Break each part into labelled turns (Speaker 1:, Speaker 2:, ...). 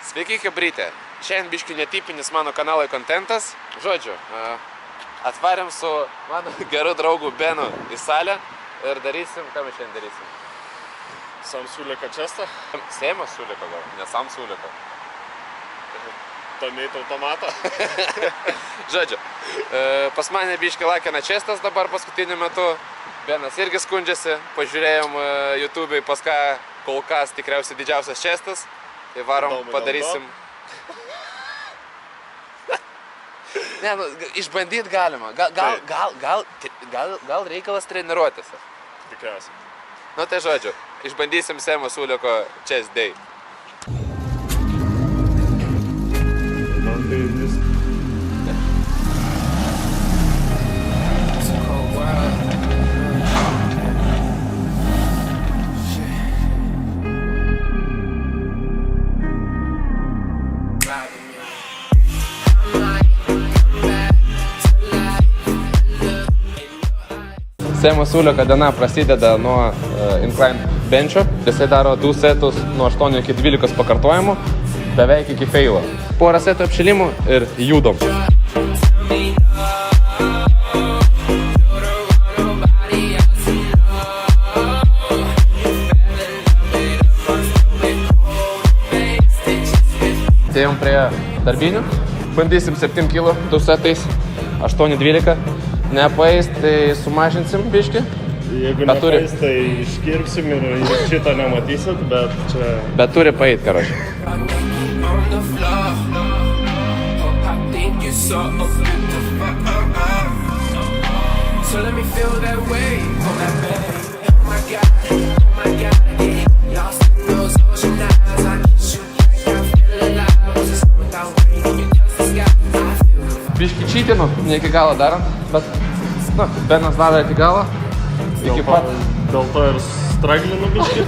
Speaker 1: Sveiki, chebrytė. Šiandien biškių netipinis mano kanalui kontentas. Žodžiu, atvarėm su mano geru draugu Benu į salę ir darysim, ką mes šiandien darysim?
Speaker 2: Sam Sulika čestą.
Speaker 1: Seimas Sulika gal, ne Sam Sulika.
Speaker 2: Tomėt automatą.
Speaker 1: Žodžiu, pas mane biškį lakina čestas dabar paskutiniu metu. Benas irgi skundžiasi, pažiūrėjom YouTube'ai pas ką kol kas tikriausiai didžiausias čestas. Tai varom, padarysim. Ne, nu, išbandyt galima. Gal reikalas treniruotis.
Speaker 2: Tikriausiai.
Speaker 1: Nu tai žodžiu, išbandysim Seimo Suliko Chest Day.
Speaker 2: Man tai vis.
Speaker 1: Seimo Sulika diena prasideda nuo incline benčio. Jisai daro 2 setus nuo 8 iki 12 pakartojimų, beveik iki feilo. Porą setų apšilimų ir judom. Atėjom prie darbinių. Bandysim 7 kg 2 setais, 8-12. Nepaeis, tai sumažinsim biškį.
Speaker 2: Jeigu nepaeis, tai iškirpsim ir šito nematysit, bet čia...
Speaker 1: Bet turi paeit, karoči. Biškį čytinu, ne iki galo darant, bet Benas daro iki galo. Iki pat.
Speaker 2: Dėl to ir straglinu biškį.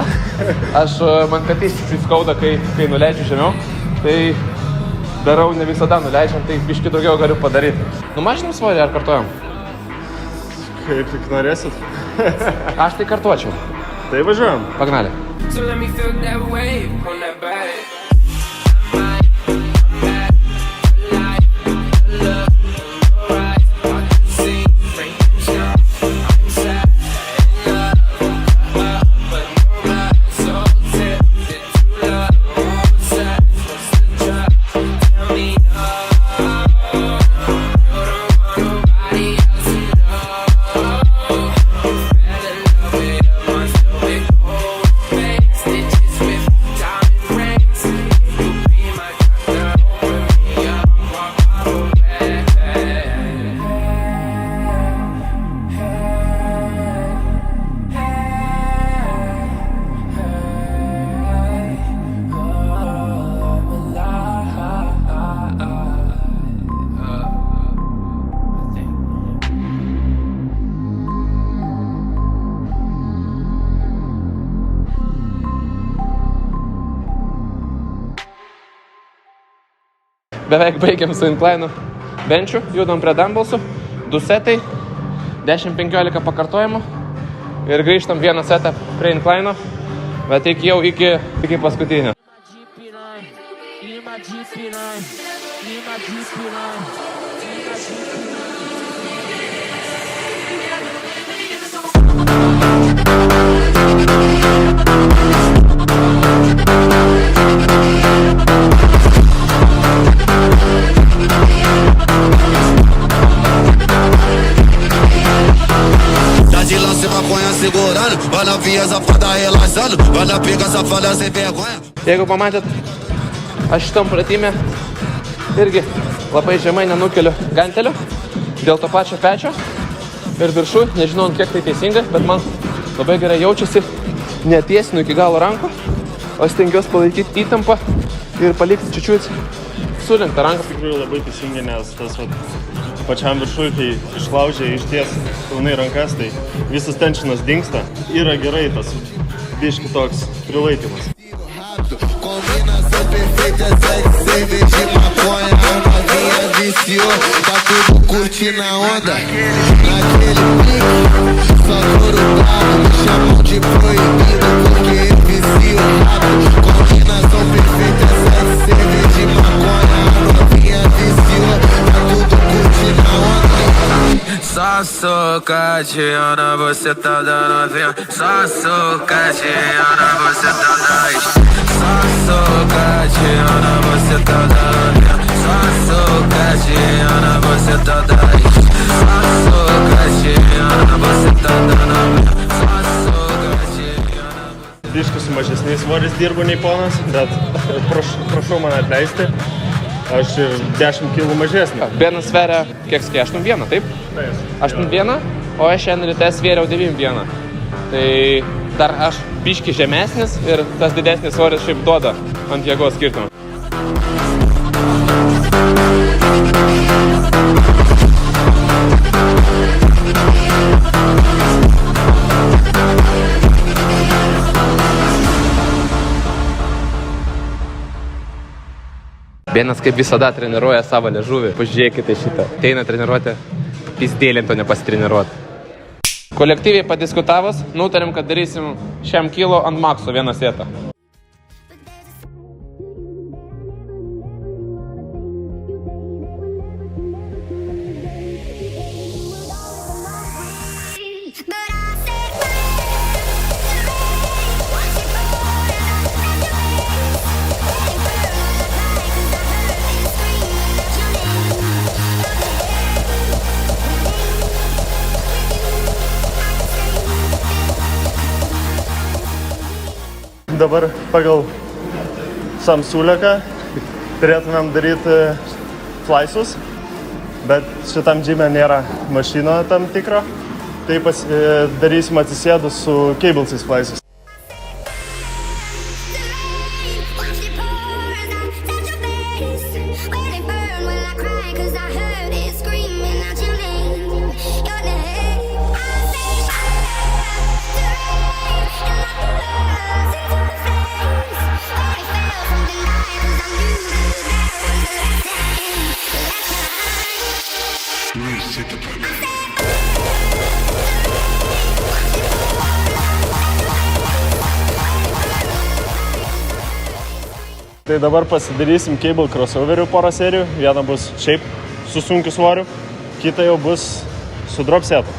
Speaker 1: Man katys skauda, kai nuleidžiu žemiau, tai darau ne visada nuleidžiant, tai biškį daugiau galiu padaryti. Numažinim svorį ar kartuojam?
Speaker 2: Kaip tik norėsit.
Speaker 1: Aš tai kartuočiau.
Speaker 2: Tai važiuojam.
Speaker 1: Pagnali. Beveik baigiam su incline benčiu, judam prie dumbbellsų, 2 setai, 10-15 pakartojimų ir grįžtam 1 setą prie incline, bet jau iki paskutinio. Jeigu pamatėt, aš šitam pratimė irgi labai žemai nenukeliu gantelio dėl to pačio pečio ir viršų, nežinau, kiek tai teisinga, bet man labai gerai jaučiasi, netiesinu iki galo rankų, o stengiuosi palaikyti įtampą ir palikti čiučiut sulenktą ranką.
Speaker 2: Iš tikrųjų labai teisingai, nes tas pačiam viršui, kai išlaužia išties pilnai rankas, tai visas tensionas dingsta. Yra gerai tas biški toks prilaikymas.
Speaker 3: Curtindo a onda, naquele pique, só couro bravo, me chamam de proibido porque eu vicio rápido. Combinação perfeita, essa é
Speaker 4: sucateando, você tá dando vinho. Só sucateando, você tá dando. Só sucateando, você tá dando vinho. Só sucateando, você tá dando. Só sucateando, você tá dando vinho. Só sucateando.
Speaker 2: Biškai su mažesniais svoriais dirbu nei ponas, bet prašau mane atleisti. Aš ir 10 kilų mažesnį.
Speaker 1: Benas sveria, kiek skai, 8,1, taip? 8,1, o aš šiandien ryte svėriau 9,1. Tai dar aš biški žemesnis ir tas didesnis svoris šiaip duoda ant jėgos skirtumą. Benas kaip visada treniruoja savo liežuvį. Pažiūrėkite šitą. Ateina treniruoti, pizdėlinto nepasitreniruoti. Kolektyviai padiskutavus, nutarėm, kad darysim šiam kilo ant makso vieną setą.
Speaker 2: Dabar pagal Samsuleką turėtumėm daryti flaisus, bet šitam džime nėra mašino tam tikro, tai darysim atsisėdus su cablesais flaisus. Tai dabar pasidarysim cable crossoverių porą serijų. Viena bus šiaip su sunkiu svoriu, kita jau bus su drop setu.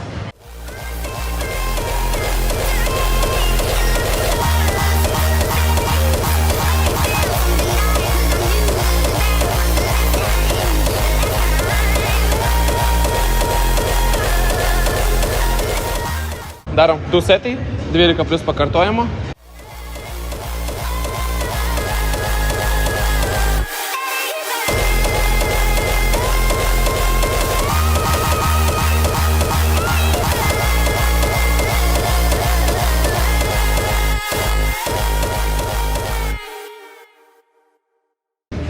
Speaker 1: Darom 2 setai, 12 plus pakartojimo.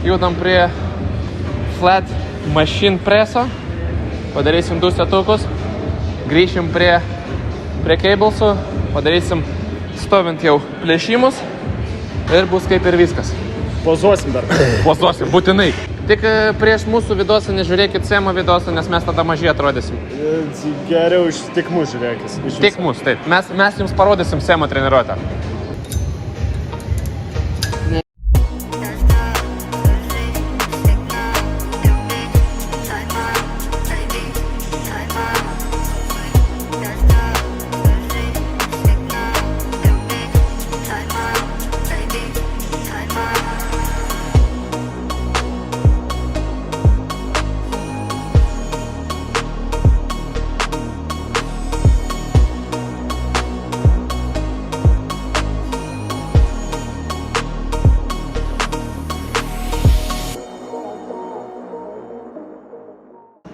Speaker 1: Judam prie flat machine preso, padarysim 2 setukus, grįšim prie cablesų, padarysim stovint jau plėšimus ir bus kaip ir viskas.
Speaker 2: Pozuosim dar.
Speaker 1: Pozuosim, būtinai. Tik prieš mūsų vidosą nežiūrėkit Semo vidosą, nes mes tada mažai atrodysim.
Speaker 2: Geriau tik mus žiūrėkis.
Speaker 1: Tik mus, taip. Mes jums parodysim Semo treniruotę.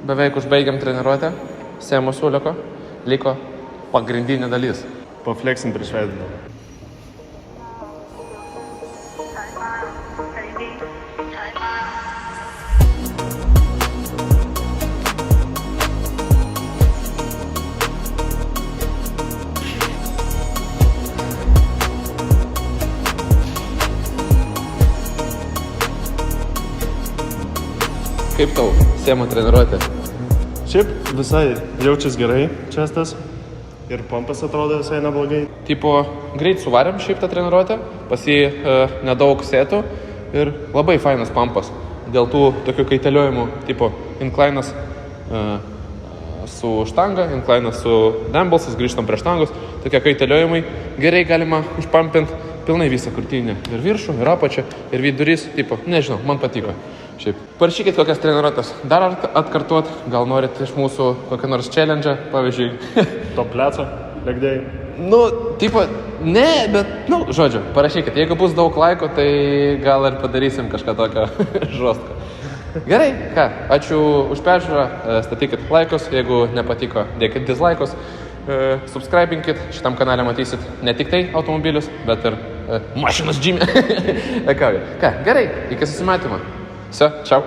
Speaker 1: Beveik užbaigiam treniruotę. Semo siūliuko. Liko pagrindinė dalis.
Speaker 2: Pafleksim prieš veidą.
Speaker 1: Kaip tau Semo treniruotė?
Speaker 2: Šiaip visai jaučias gerai čestas ir pumpas atrodo visai neblogai.
Speaker 1: Tipo, greit suvarėm šiaip tą treniruotę, pas jį nedaug setų ir labai fainas pumpas. Dėl tų tokių kaitaliojimų, tipo, inclinas su štanga, inklainas su dumbbellsas, grįžtam prie štangos, tokie kaitaliojimai, gerai galima užpampinti pilnai visą krūtinę, ir viršų, ir apačią, ir vidurys, tipo, nežinau, man patiko. Šiaip. Parašykit kokias treniruotės dar atkartuot, gal norit iš mūsų kokią nors challenge, pavyzdžiui.
Speaker 2: Top pleco, legdėjai.
Speaker 1: Nu, tipo, ne, bet, nu, žodžiu, parašykit, jeigu bus daug laiko, tai gal ir padarysim kažką tokio žostko. Gerai, ką, ačiū už peržiūrą, statykit laikus, jeigu nepatiko, dėkit dislaikus, subscribinkit, šitam kanale matysit ne tik tai automobilius, bet ir mašinas džymė. Ką, gerai, iki susimatymo. Все, čau.